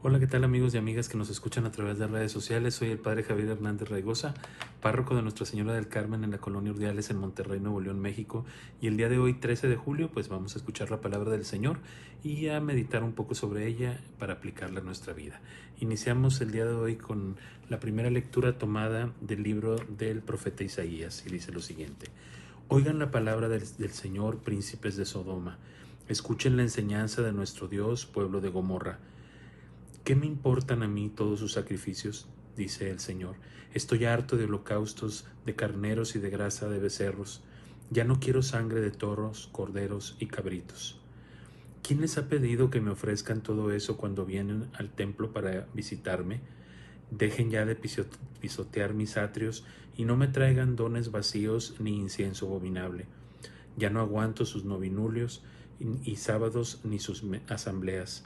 Hola, ¿qué tal amigos y amigas que nos escuchan a través de redes sociales? Soy el Padre Javier Hernández Raigosa, párroco de Nuestra Señora del Carmen en la Colonia Urdiales en Monterrey, Nuevo León, México. Y el día de hoy, 13 de julio, pues vamos a escuchar la palabra del Señor y a meditar un poco sobre ella para aplicarla a nuestra vida. Iniciamos el día de hoy con la primera lectura tomada del libro del profeta Isaías y dice lo siguiente. Oigan la palabra del Señor, príncipes de Sodoma. Escuchen la enseñanza de nuestro Dios, pueblo de Gomorra. ¿Qué me importan a mí todos sus sacrificios? Dice el Señor. Estoy harto de holocaustos, de carneros y de grasa de becerros. Ya no quiero sangre de toros, corderos y cabritos. ¿Quién les ha pedido que me ofrezcan todo eso cuando vienen al templo para visitarme? Dejen ya de pisotear mis atrios y no me traigan dones vacíos ni incienso abominable. Ya no aguanto sus novinulios y sábados ni sus asambleas.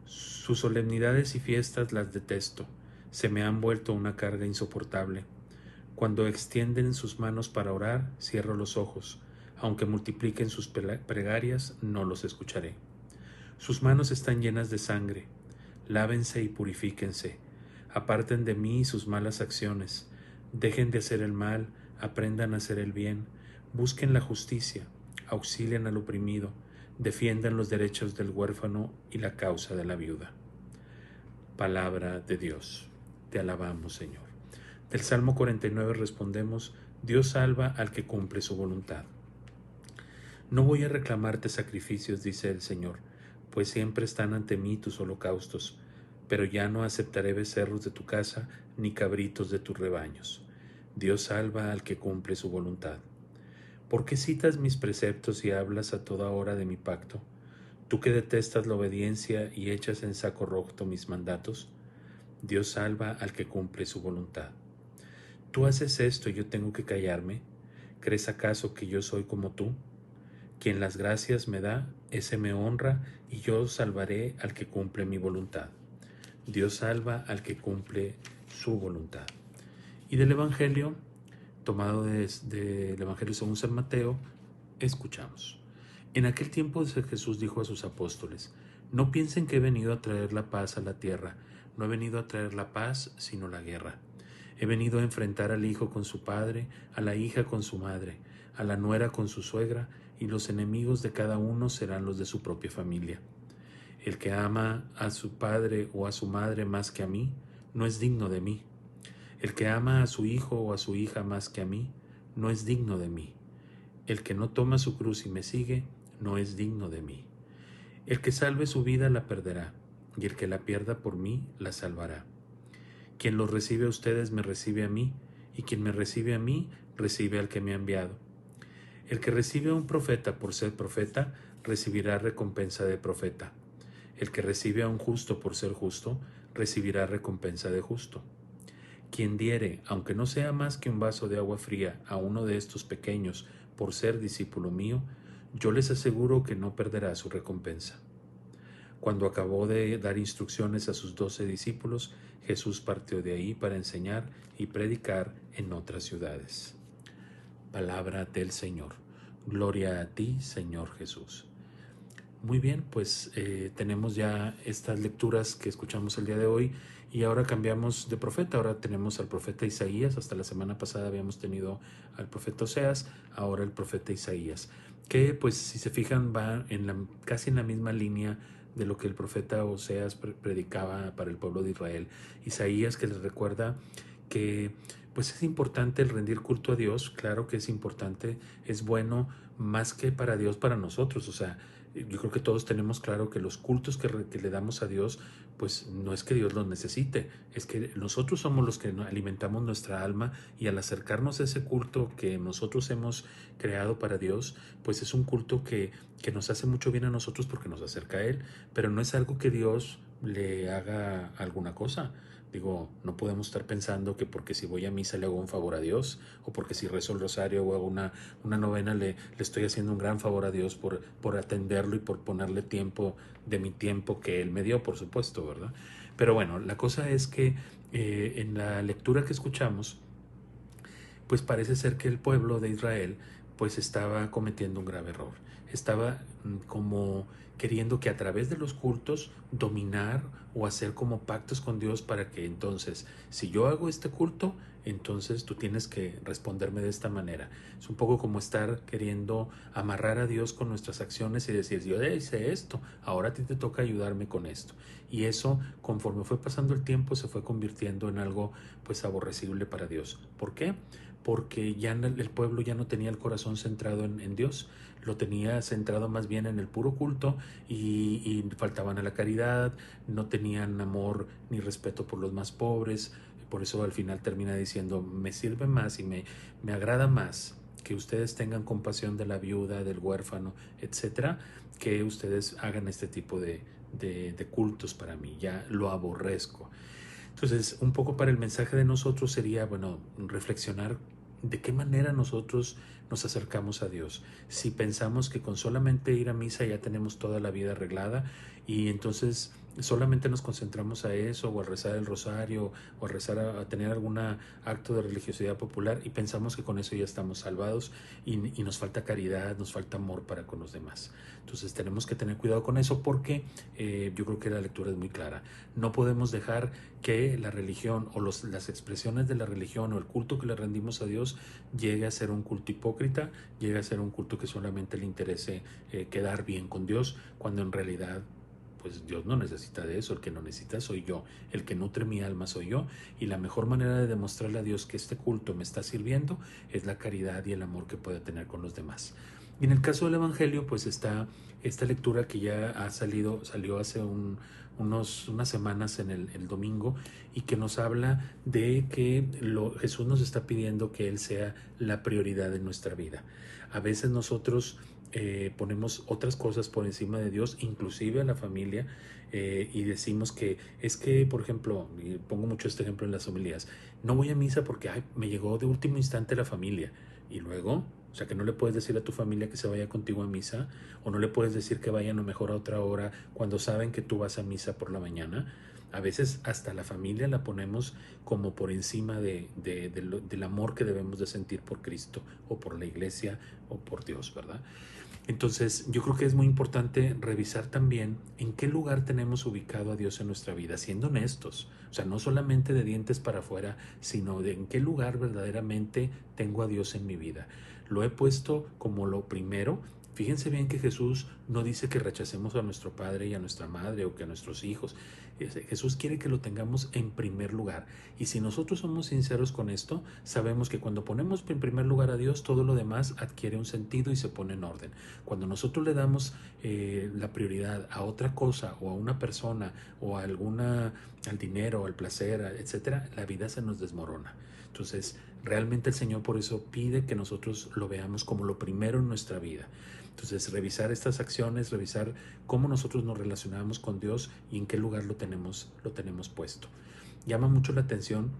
Sus solemnidades y fiestas las detesto, se me han vuelto una carga insoportable. Cuando extienden sus manos para orar, cierro los ojos, aunque multipliquen sus plegarias, no los escucharé. Sus manos están llenas de sangre, lávense y purifíquense, aparten de mí sus malas acciones, dejen de hacer el mal, aprendan a hacer el bien, busquen la justicia, auxilien al oprimido, defiendan los derechos del huérfano y la causa de la viuda. Palabra de Dios. Te alabamos, Señor. Del Salmo 49 respondemos, Dios salva al que cumple su voluntad. No voy a reclamarte sacrificios, dice el Señor, pues siempre están ante mí tus holocaustos, pero ya no aceptaré becerros de tu casa ni cabritos de tus rebaños. Dios salva al que cumple su voluntad. ¿Por qué citas mis preceptos y hablas a toda hora de mi pacto? Tú que detestas la obediencia y echas en saco roto mis mandatos, Dios salva al que cumple su voluntad. ¿Tú haces esto y yo tengo que callarme? ¿Crees acaso que yo soy como tú? Quien las gracias me da, ese me honra, y yo salvaré al que cumple mi voluntad. Dios salva al que cumple su voluntad. Y del Evangelio, tomado del Evangelio según San Mateo, escuchamos. En aquel tiempo Jesús dijo a sus apóstoles, no piensen que he venido a traer la paz a la tierra, no he venido a traer la paz, sino la guerra. He venido a enfrentar al hijo con su padre, a la hija con su madre, a la nuera con su suegra, y los enemigos de cada uno serán los de su propia familia. El que ama a su padre o a su madre más que a mí, no es digno de mí. El que ama a su hijo o a su hija más que a mí, no es digno de mí. El que no toma su cruz y me sigue, no es digno de mí. El que salve su vida la perderá, y el que la pierda por mí la salvará. Quien los recibe a ustedes me recibe a mí, y quien me recibe a mí recibe al que me ha enviado. El que recibe a un profeta por ser profeta, recibirá recompensa de profeta. El que recibe a un justo por ser justo, recibirá recompensa de justo. Quien diere, aunque no sea más que un vaso de agua fría, a uno de estos pequeños por ser discípulo mío, yo les aseguro que no perderá su recompensa. Cuando acabó de dar instrucciones a sus 12 discípulos, Jesús partió de ahí para enseñar y predicar en otras ciudades. Palabra del Señor. Gloria a ti, Señor Jesús. Muy bien, pues tenemos ya estas lecturas que escuchamos el día de hoy y ahora cambiamos de profeta. Ahora tenemos al profeta Isaías. Hasta la semana pasada habíamos tenido al profeta Oseas, ahora el profeta Isaías, que pues si se fijan va casi en la misma línea de lo que el profeta Oseas predicaba para el pueblo de Israel. Isaías, que les recuerda que pues es importante el rendir culto a Dios, claro que es importante, es bueno, más que para Dios, para nosotros. O sea, yo creo que todos tenemos claro que los cultos que le damos a Dios, pues no es que Dios los necesite, es que nosotros somos los que alimentamos nuestra alma, y al acercarnos a ese culto que nosotros hemos creado para Dios, pues es un culto que nos hace mucho bien a nosotros porque nos acerca a Él, pero no es algo que Dios le haga alguna cosa. Digo, no podemos estar pensando que porque si voy a misa le hago un favor a Dios, o porque si rezo el rosario o hago una novena le estoy haciendo un gran favor a Dios por atenderlo y por ponerle tiempo de mi tiempo que Él me dio, por supuesto, ¿verdad? Pero bueno, la cosa es que en la lectura que escuchamos, pues parece ser que el pueblo de Israel pues estaba cometiendo un grave error. Estaba como queriendo que a través de los cultos dominar o hacer como pactos con Dios para que entonces, si yo hago este culto, entonces tú tienes que responderme de esta manera. Es un poco como estar queriendo amarrar a Dios con nuestras acciones y decir, yo hice esto, ahora a ti te toca ayudarme con esto. Y eso, conforme fue pasando el tiempo, se fue convirtiendo en algo pues aborrecible para Dios. ¿Por qué? Porque ya el pueblo ya no tenía el corazón centrado en Dios, lo tenía centrado más bien en el puro culto y faltaban a la caridad, no tenían amor ni respeto por los más pobres. Por eso al final termina diciendo, me sirve más y me agrada más que ustedes tengan compasión de la viuda, del huérfano, etcétera, que ustedes hagan este tipo de cultos para mí, ya lo aborrezco. Entonces, un poco para el mensaje de nosotros sería, bueno, reflexionar de qué manera nosotros nos acercamos a Dios. Si pensamos que con solamente ir a misa ya tenemos toda la vida arreglada y entonces solamente nos concentramos a eso o a rezar el rosario o a rezar a tener algún acto de religiosidad popular y pensamos que con eso ya estamos salvados y nos falta caridad, nos falta amor para con los demás. Entonces tenemos que tener cuidado con eso porque yo creo que la lectura es muy clara. No podemos dejar que la religión o las expresiones de la religión o el culto que le rendimos a Dios llegue a ser un culto hipócrita, llegue a ser un culto que solamente le interese quedar bien con Dios, cuando en realidad pues Dios no necesita de eso, el que lo necesita soy yo, el que nutre mi alma soy yo, y la mejor manera de demostrarle a Dios que este culto me está sirviendo es la caridad y el amor que pueda tener con los demás. Y en el caso del Evangelio, pues está esta lectura que ya salió hace unas semanas en el domingo, y que nos habla de que Jesús nos está pidiendo que Él sea la prioridad en nuestra vida. A veces nosotros ponemos otras cosas por encima de Dios, inclusive a la familia, y decimos que es que, por ejemplo, y pongo mucho este ejemplo en las homilías, no voy a misa porque me llegó de último instante la familia, y luego, o sea, que no le puedes decir a tu familia que se vaya contigo a misa, o no le puedes decir que vayan a lo mejor a otra hora cuando saben que tú vas a misa por la mañana. A veces hasta la familia la ponemos como por encima del amor que debemos de sentir por Cristo o por la iglesia o por Dios, ¿verdad? Entonces, yo creo que es muy importante revisar también en qué lugar tenemos ubicado a Dios en nuestra vida, siendo honestos. O sea, no solamente de dientes para afuera, sino de en qué lugar verdaderamente tengo a Dios en mi vida. Lo he puesto como lo primero. Fíjense bien que Jesús no dice que rechacemos a nuestro padre y a nuestra madre o que a nuestros hijos. Jesús quiere que lo tengamos en primer lugar. Y si nosotros somos sinceros con esto, sabemos que cuando ponemos en primer lugar a Dios, todo lo demás adquiere un sentido y se pone en orden. Cuando nosotros le damos la prioridad a otra cosa o a una persona o a al dinero, al placer, etcétera, la vida se nos desmorona. Entonces, realmente el Señor por eso pide que nosotros lo veamos como lo primero en nuestra vida. Entonces, revisar estas acciones, revisar cómo nosotros nos relacionamos con Dios y en qué lugar lo tenemos puesto. Llama mucho la atención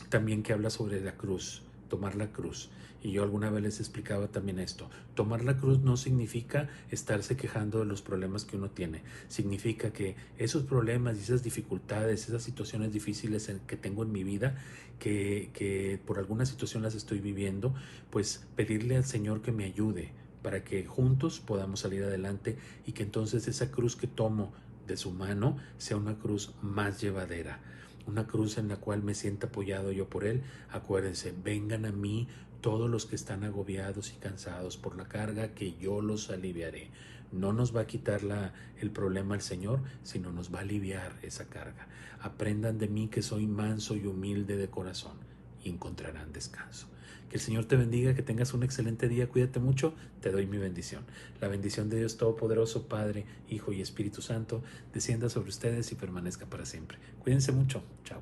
también que habla sobre la cruz, tomar la cruz. Y yo alguna vez les explicaba también esto. Tomar la cruz no significa estarse quejando de los problemas que uno tiene. Significa que esos problemas y esas dificultades, esas situaciones difíciles que tengo en mi vida, que por alguna situación las estoy viviendo, pues pedirle al Señor que me ayude para que juntos podamos salir adelante y que entonces esa cruz que tomo de su mano sea una cruz más llevadera, una cruz en la cual me sienta apoyado yo por Él. Acuérdense, vengan a mí todos los que están agobiados y cansados por la carga, que yo los aliviaré. No nos va a quitar el problema el Señor, sino nos va a aliviar esa carga. Aprendan de mí que soy manso y humilde de corazón y encontrarán descanso. Que el Señor te bendiga, que tengas un excelente día, cuídate mucho, te doy mi bendición. La bendición de Dios Todopoderoso, Padre, Hijo y Espíritu Santo, descienda sobre ustedes y permanezca para siempre. Cuídense mucho, chao.